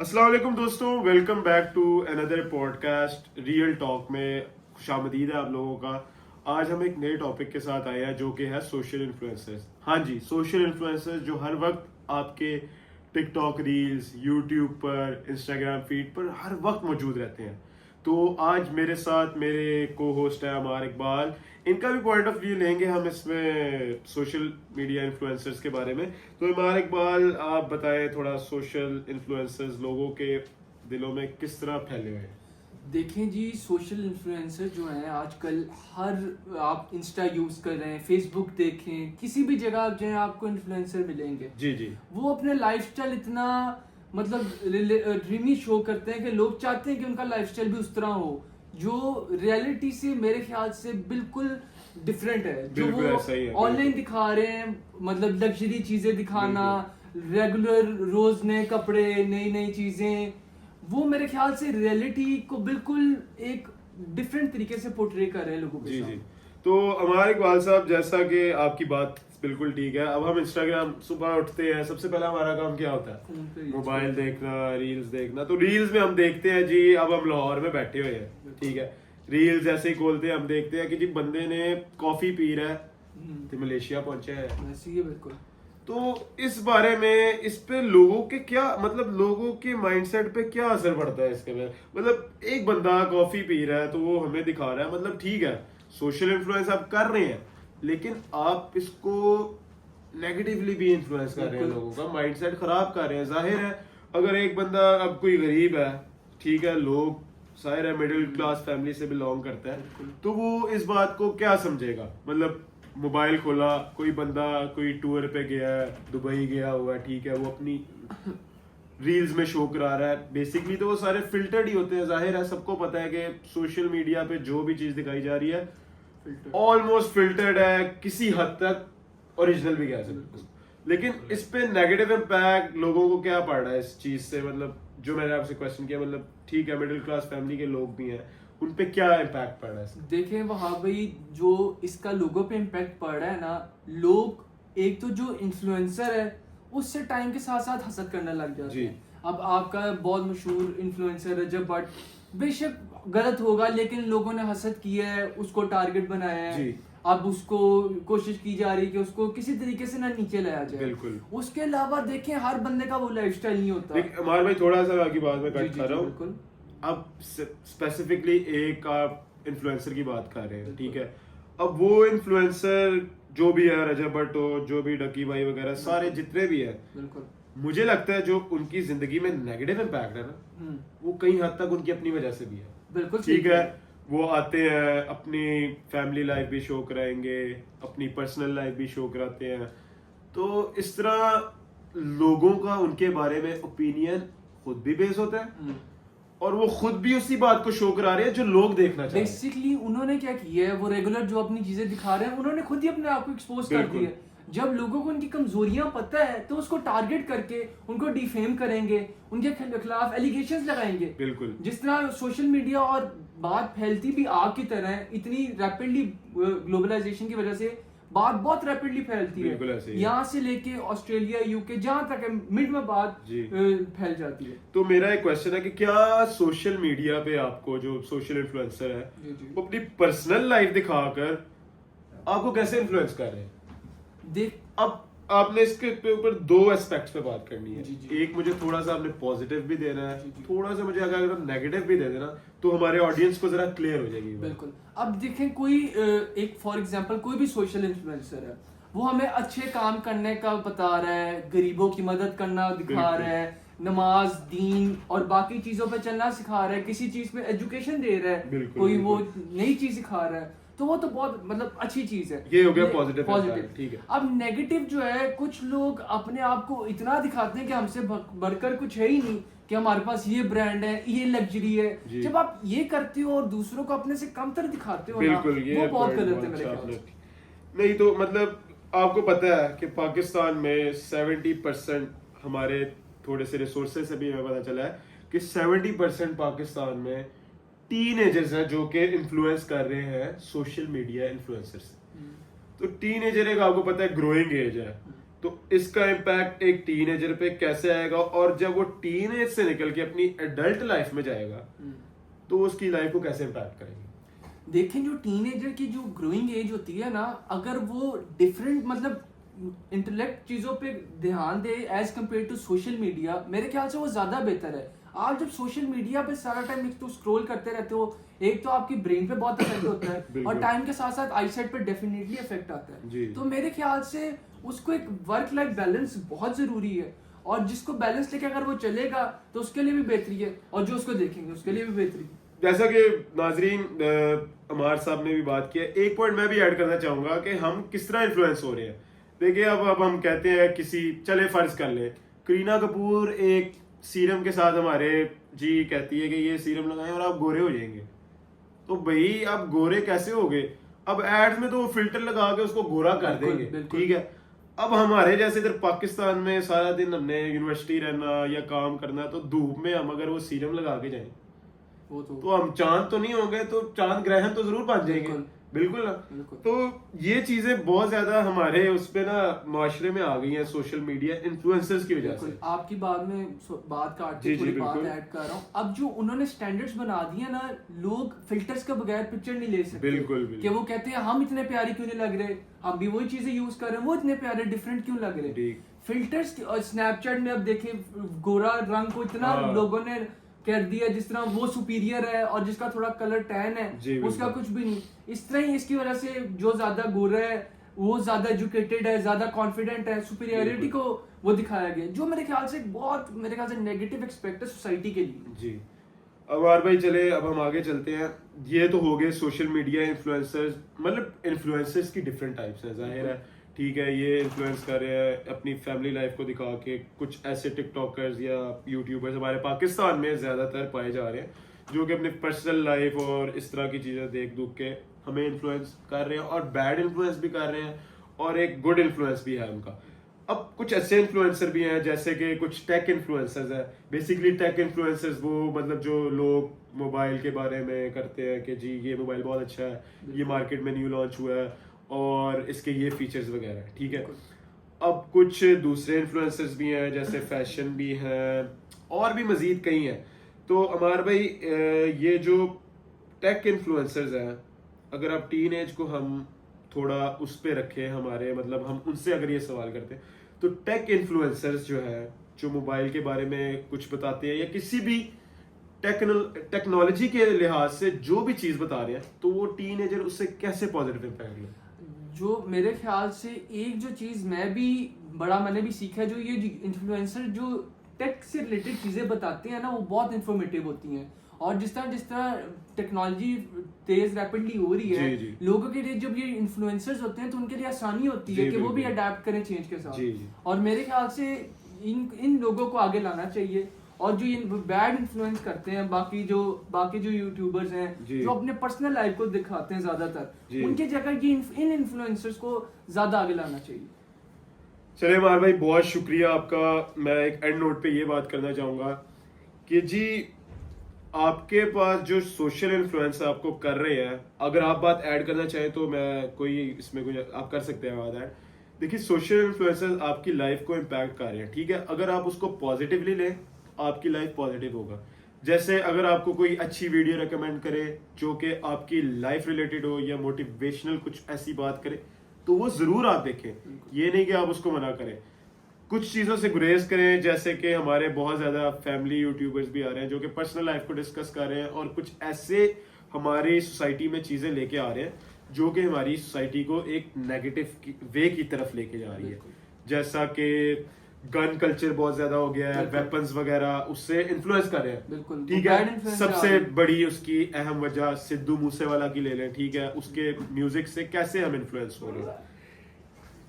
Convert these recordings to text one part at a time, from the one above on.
अस्सलाम वालेकुम दोस्तों, welcome back to another podcast real talk में खुशामदीद है आप लोगों का। आज हम एक नए टॉपिक के साथ आए हैं जो कि है सोशल इन्फ्लुएंसर्स। हाँ जी, सोशल इन्फ्लुएंसर्स जो हर वक्त आपके टिकटॉक रील्स, यूट्यूब पर, इंस्टाग्राम फीड पर हर वक्त मौजूद रहते हैं। तो आज मेरे साथ मेरे को होस्ट है अमार इकबाल। इनका भी पॉइंट ऑफ व्यू लेंगे हम इसमें सोशल मीडिया इन्फ्लुएंसर्स के बारे में। तो अमार इकबाल, आप बताएं थोड़ा, सोशल इन्फ्लुएंसर्स लोगों के दिलों में किस तरह फैले हुए हैं? देखें जी, सोशल इन्फ्लुएंसर जो हैं आजकल हर आप इंस्टा यूज़ कर रहे हैं, फेसबुक देखें, किसी भी जगह आप जाएं आपको इन्फ्लुएंसर मिलेंगे। जी जी। वो अपने लाइफस्टाइल इतना मतलब ड्रीमी शो करते हैं कि लोग चाहते हैं कि उनका लाइफस्टाइल भी उस तरह हो जो रियलिटी से मेरे ख्याल से बिल्कुल डिफरेंट है। जो बिल्कुल ऐसा ही है, वो ऑनलाइन बिल्कुल। दिखा रहे हैं, मतलब लग्जरी चीजें दिखाना, रेगुलर रोज नए कपड़े, नई नई चीजें, वो मेरे ख्याल से रियलिटी को बिल्कुल एक डिफरेंट तरीके से पोर्ट्रे कर रहे हैं लोगों के जी जी। सामने। तो अमार इकबाल साहब, जैसा कि आपकी बात बिल्कुल ठीक है। अब हम इंस्टाग्राम सुबह उठते हैं, सबसे पहला हमारा काम क्या होता फोन पे है? रील्स मोबाइल देखते हैं। देखना, रील्स देखना। तो रील्स में हम देखते हैं जी, अब हम लाहौर में बैठे हुए हैं, ठीक है। रील्स जैसे ही खोलते हैं हम देखते हैं कि जी बंदे ने कॉफी पी रहा है तो मलेशिया पहुंचे है। वैसे ही है बिल्कुल। तो इस बारे में, इस पे लोगों के क्या मतलब, लोगों के माइंडसेट पे क्या असर पड़ता है इसके में? मतलब एक बंदा कॉफी पी रहा है तो वो हमें दिखा रहा है, मतलब ठीक है, सोशल इन्फ्लुएंस आप कर रहे हैं, लेकिन आप इसको नेगेटिवली भी इन्फ्लुएंस कर रहे हैं, बिल्कुल। लोगों का माइंडसेट खराब कर रहे हैं। जाहिर है, अगर एक बंदा, अब कोई गरीब है, ठीक है, लोग जाहिर है मिडिल क्लास फैमिली से बिलोंग करता है, बिल्कुल। तो वो इस बात को क्या समझेगा? मतलब मोबाइल खोला, कोई बंदा कोई टूर पे गया है, दुबई गया हुआ है, ठीक है, वो अपनी रील्स में शो करा रहा है। बेसिकली तो वो सारे फिल्टर्ड ही होते हैं। जाहिर है, सबको पता है कि सोशल मीडिया पे जो भी चीज दिखाई जा रही है फिल्टर। ऑलमोस्ट फिल्टर्ड है, किसी हद तक ओरिजिनल भी कह सकते हैं। लेकिन इस पे नेगेटिव इम्पैक्ट लोगों को क्या पड़ रहा है इस चीज से? मतलब जो मैंने आपसे क्वेश्चन किया, मतलब ठीक है, मिडिल क्लास फैमिली के लोग भी हैं, उन पे क्या इम्पैक्ट पड़ रहा है इसका? देखें वहाँ भाई, जो इसका लोगों पे इम्पैक्ट पड़ रहा है ना, लोग एक तो जो इन्फ्लुएंसर है उससे टाइम के साथ साथ हसद करने लग जाते जी। हैं। अब आपका बहुत मशहूर इन्फ्लुएंसर रजब भट्ट, बेशक गलत होगा लेकिन लोगों ने हसद किया है, उसको टारगेट बनाया है। जी। अब उसको कोशिश की जा रही है कि उसको किसी तरीके से ना नीचे लाया जाए। बिल्कुल। उसके अलावा देखें, हर बंदे का वो लाइफस्टाइल नहीं होता। लेकिन अमार भाई, थोड़ा सा आपकी बात में जी कट जी कर जी रहा हूँ। बिल्कुल। अब स्पेसिफिकली एक आप इन्फ्लुएंसर की बात कर रहे हैं, बिल्कुल। ठीक है। अब वो इन्फ्लुएंसर जो भी है, रजब भट्ट हो, जो भी डकी भाई वगैरह, सारे जितने भी हैं, बिल्कुल। मुझे लगता है जो उनकी जिंदगी में नेगेटिव इम्पैक्ट है ना, वो कई हद तक उनकी अपनी वजह से भी है। बिल्कुल ठीक है, वो आते हैं, अपनी फैमिली लाइफ भी शो कराएंगे, अपनी पर्सनल लाइफ भी शो कराते हैं। तो इस तरह लोगों का उनके बारे में ओपिनियन खुद भी बेस होता है और वो खुद भी उसी बात को शो करा रहे हैं जो लोग देखना चाहते हैं। बेसिकली उन्होंने क्या किया है, वो रेगुलर जो अपनी चीजें दिखा रहे हैं, उन्होंने खुद ही अपने आप को एक्सपोज कर बिल्कुल। दिया है। जब लोगों को उनकी कमजोरियां पता है तो उसको टारगेट करके उनको डिफेम करेंगे, उनके खिलाफ एलिगेशंस लगाएंगे। बिल्कुल। जिस तरह सोशल मीडिया और बात फैलती भी आग की तरह है, इतनी रैपिडली ग्लोबलाइजेशन की वजह से बात बहुत रैपिडली फैलती बिल्कुल है। ऐसे ही है। यहाँ से लेके ऑस्ट्रेलिया, यूके, जहां तक है, मिड में बात जी। फैल जाती है। तो मेरा एक क्वेश्चन है कि क्या सोशल मीडिया पे आपको, जो सोशल इन्फ्लुएंसर है, जी जी। वो अपनी पर्सनल लाइफ दिखाकर आपको कैसे इन्फ्लुएंस कर रहे हैं? देख, अब आपने इसके ऊपर दो एस्पेक्ट्स पे बात करनी है। जी, जी। एक, मुझे थोड़ा सा आपने पॉजिटिव भी देना है, जी, जी। थोड़ा सा मुझे अगर नेगेटिव भी दे देना तो हमारे ऑडियंस को जरा क्लियर हो जाएगी ये बात। बिल्कुल। अब देखें, कोई एक फॉर एग्जांपल कोई भी सोशल इन्फ्लुएंसर है, वो हमें अच्छे काम करने का बता रहा है, गरीबों की मदद करना दिखा बिल्कुल। रहा है, नमाज, दीन और बाकी चीजों पे चलना सिखा रहा है, किसी चीज में एजुकेशन दे रहा है, बिल्कुल, कोई वो बिल्कुल। नई चीज सिखा रहा है, तो वो तो बहुत मतलब अच्छी चीज है। ये हो गया positive पॉजिटिव। impact, ठीक है। अब नेगेटिव जो है, कुछ लोग अपने आप को इतना दिखाते हैं कि हमसे बढ़कर कुछ है ही नहीं, कि हमारे पास ये ब्रांड है, ये लग्जरी है। जी। जब आप ये करते हो और दूसरों को अपने से कमतर दिखाते हो ना, बिल्कुल, ये वो बहुत point गलत है बहुत मेरे अच्छा ख्याल से। आपने- नहीं तो मतलब आपको पता है कि पाकिस्तान में 70%, हमारे थोड़े से रिसोर्सेज से भी हमें पता चला है कि 70% पाकिस्तान में टीनेजर्स हैं जो कि इन्फ्लुएंस कर रहे हैं सोशल मीडिया इन्फ्लुएंसर से। तो टीनेजर एक, आपको पता है, ग्रोइंग एज है। तो इसका इम्पैक्ट एक टीनेजर पे कैसे आएगा, और जब वो टीनेज से निकल के अपनी एडल्ट लाइफ में जाएगा तो उसकी लाइफ को कैसे इम्पैक्ट करेंगे। देखें जो टीनेजर की जो ग्रोइंग एज होती है ना, अगर वो डिफरेंट मतलब इंटेलेक्ट चीजों पे ध्यान दे as compared to social media, मेरे ख्याल से वो ज्यादा बेहतर है। आप जब सोशल मीडिया पे सारा टाइम एक तो स्क्रॉल करते रहते हो, एक तो आपकी ब्रेन पे बहुत इफेक्ट होता है और टाइम के साथ साथ आईसाइट पे डेफिनेटली इफेक्ट आता है। तो मेरे ख्याल से उसको एक वर्क लाइफ बैलेंस बहुत जरूरी है, और जिसको बैलेंस लेके अगर वो चलेगा तो उसके लिए भी बेहतरी है, और जो उसको देखेंगे उसके लिए भी बेहतरी है। जैसा कि नाजरीन अमार साहब ने भी बात किया, एक पॉइंट मैं भी ऐड करना चाहूंगा कि हम किस तरह इन्फ्लुएंस हो रहे हैं। देखिए अब हम कहते हैं किसी, चले फर्ज कर ले करीना कपूर एक सीरम के साथ हमारे जी कहती है कि ये सीरम लगाएं और आप गोरे हो जाएंगे। तो भाई आप गोरे कैसे हो गए? अब एड्स में तो वो फिल्टर लगा के उसको गोरा कर देंगे, ठीक है। अब हमारे जैसे इधर पाकिस्तान में सारा दिन हमने यूनिवर्सिटी रहना या काम करना, तो धूप में हम अगर वो सीरम लगा के जाएं तो हम चांद तो नहीं होंगे, तो चांद ग्रहण तो जरूर बन जाएंगे। बिल्कुल ना। तो ये चीजें बहुत ज्यादा हमारे उस पे ना माशरे में आ गई हैं सोशल मीडिया इन्फ्लुएंसर्स की वजह से। आपकी बात में बात काट के थोड़ी बात ऐड कर रहा हूँ। अब जो उन्होंने स्टैंडर्ड्स बना दिए ना, लोग फिल्टर्स के बगैर पिक्चर नहीं ले सकते। बिल्कुल कि वो कहते हैं हम इतने प्यारे क्यों नहीं लग रहे, हम भी वही चीजें यूज कर रहे हैं, वो इतने प्यारे डिफरेंट क्यों लग रहे। फिल्टर्स और स्नैपचैट में अब देखे गोरा रंग को इतना लोगों ने कर दिया, जिस तरह वो सुपीरियर है और जिसका थोड़ा कलर टैन है उसका कुछ भी नहीं। इस तरह ही इसकी वजह से जो ज्यादा गोरा है वो ज्यादा एजुकेटेड है, ज्यादा कॉन्फिडेंट है, सुपीरियरिटी को वो दिखाया गया, जो मेरे ख्याल से नेगेटिव एक्सपेक्ट है सोसाइटी के लिए। जी अब आर भाई चले, अब हम आगे चलते हैं। ये तो हो गए सोशल मीडिया इन्फ्लुएंसर्स, मतलब इन्फ्लुएंसर्स की डिफरेंट टाइप्स हैं, जाहिर है, ठीक है। ये इन्फ्लुएंस कर रहे हैं अपनी फैमिली लाइफ को दिखा के। कुछ ऐसे टिकटॉकर्स या यूट्यूबर्स हमारे पाकिस्तान में ज्यादातर पाए जा रहे हैं जो कि अपनी पर्सनल लाइफ और इस तरह की चीजें देख दुख के हमें इन्फ्लुएंस कर रहे हैं, और बैड इन्फ्लुएंस भी कर रहे हैं और एक गुड इन्फ्लुएंस भी है उनका। अब कुछ ऐसे इन्फ्लुएंसर भी हैं जैसे कि कुछ टेक इन्फ्लुएंसर्स हैं। बेसिकली टेक इन्फ्लुएंसर्स वो मतलब जो लोग मोबाइल के बारे में करते हैं कि जी ये मोबाइल बहुत अच्छा है, ये मार्केट में न्यू लॉन्च हुआ है और इसके ये फीचर्स वगैरह है, ठीक है। अब कुछ दूसरे इन्फ्लुएंसर्स भी हैं जैसे फैशन भी हैं और भी मजीद कई हैं। तो अमार भाई ये जो टेक इन्फ्लुएंसर्स हैं, अगर आप टीन एज को हम थोड़ा उस पे रखें, हमारे मतलब हम उनसे अगर ये सवाल करते हैं, तो टेक इन्फ्लुएंसर्स जो है जो मोबाइल के बारे में कुछ बताते हैं या किसी भी टेक्नोलॉजी के लिहाज से जो भी चीज बता रहे हैं, तो वो टीनेजर उससे कैसे पॉजिटिव इम्पैक्ट ले। जो मेरे ख्याल से एक जो चीज मैंने भी सीखा है, जो ये इन्फ्लुएंसर जो टेक से रिलेटेड चीजें बताते हैं ना, वो बहुत इंफॉर्मेटिव होती हैं। और जिस तरह टेक्नोलॉजी तेज रैपिडली हो रही है, लोगों के लिए जब ये इन्फ्लुएंसर्स होते हैं तो उनके लिए आसानी होती है कि वो भी अडेप्ट करें चेंज के साथ। और मेरे ख्याल से इन लोगों को आगे लाना चाहिए। और जो ये बैड इन्फ्लुएंस करते हैं बाकी जो यूट्यूबर्स हैं जो अपने पर्सनल लाइफ को दिखाते हैं ज्यादातर, उनकी जगह ये इन इन्फ्लुएंसर्स को ज्यादा आगे लाना चाहिए। चलिए मार भाई बहुत शुक्रिया आपका। मैं एक एंड नोट पे ये बात करना चाहूंगा कि जी आपके पास जो सोशल इन्फ्लुएंस आपको कर रहे हैं, अगर आप बात ऐड करना चाहें तो मैं कोई इसमें कुछ आप कर सकते हैं बात ऐड। देखिए सोशल इन्फ्लुएंसर्स आपकी लाइफ को इम्पैक्ट कर रहे हैं, ठीक है। अगर आप उसको पॉजिटिवली लें आपकी लाइफ पॉजिटिव होगा। जैसे अगर आपको कोई अच्छी वीडियो रेकमेंड करे जो कि आपकी लाइफ रिलेटेड हो या मोटिवेशनल कुछ ऐसी बात करे, तो वो जरूर आप देखें, ये नहीं कि आप उसको मना करें। कुछ चीजों से गुरेज करें, जैसे कि हमारे बहुत ज्यादा फैमिली यूट्यूबर्स भी आ रहे हैं जो कि पर्सनल लाइफ को डिस्कस कर रहे हैं और कुछ ऐसे हमारी सोसाइटी में चीजें लेके आ रहे हैं जो कि हमारी सोसाइटी को एक नेगेटिव वे की तरफ लेके जा रही है। जैसा कि गन कल्चर बहुत ज्यादा हो गया है, वेपन्स वगैरह उससे इन्फ्लुएंस कर रहे हैं, ठीक है। सबसे बड़ी उसकी अहम वजह सिद्धू मूसेवाला की ले लें, ठीक है। उसके म्यूजिक से कैसे हम इन्फ्लुएंस हो रहे हैं।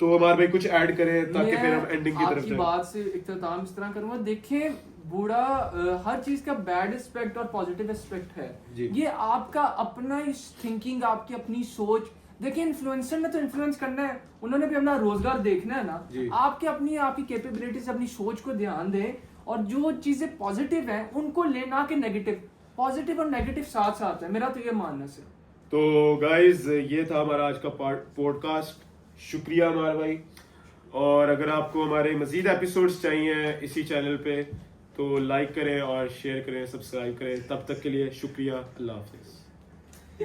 तो हमारे भाई कुछ ऐड करें ताकि फिर हम एंडिंग की तरफ जाएं। बात से इख्तिताम इस तरह करूंगा, देखें बूढ़ा हर चीज का बैड एस्पेक्ट और पॉजिटिव एस्पेक्ट है, ये आपका अपना थिंकिंग, आपकी अपनी सोच। देखिए इन्फ्लुएंसर ने तो इन्फ्लुएंस करना है, उन्होंने भी अपना रोजगार देखना है ना। आपकी कैपेबिलिटी से अपनी सोच को ध्यान दें और जो चीजें पॉजिटिव हैं उनको लेना के नेगेटिव। पॉजिटिव और नेगेटिव साथ साथ है, मेरा तो ये मानना है। तो गाइज ये था हमारा आज का पॉडकास्ट। शुक्रिया हमारा भाई। और अगर आपको हमारे मजीद एपिसोड्स चाहिए इसी चैनल पे तो लाइक करें और शेयर करें, सब्सक्राइब करें। तब तक के लिए शुक्रिया, अल्लाह हाफिज़।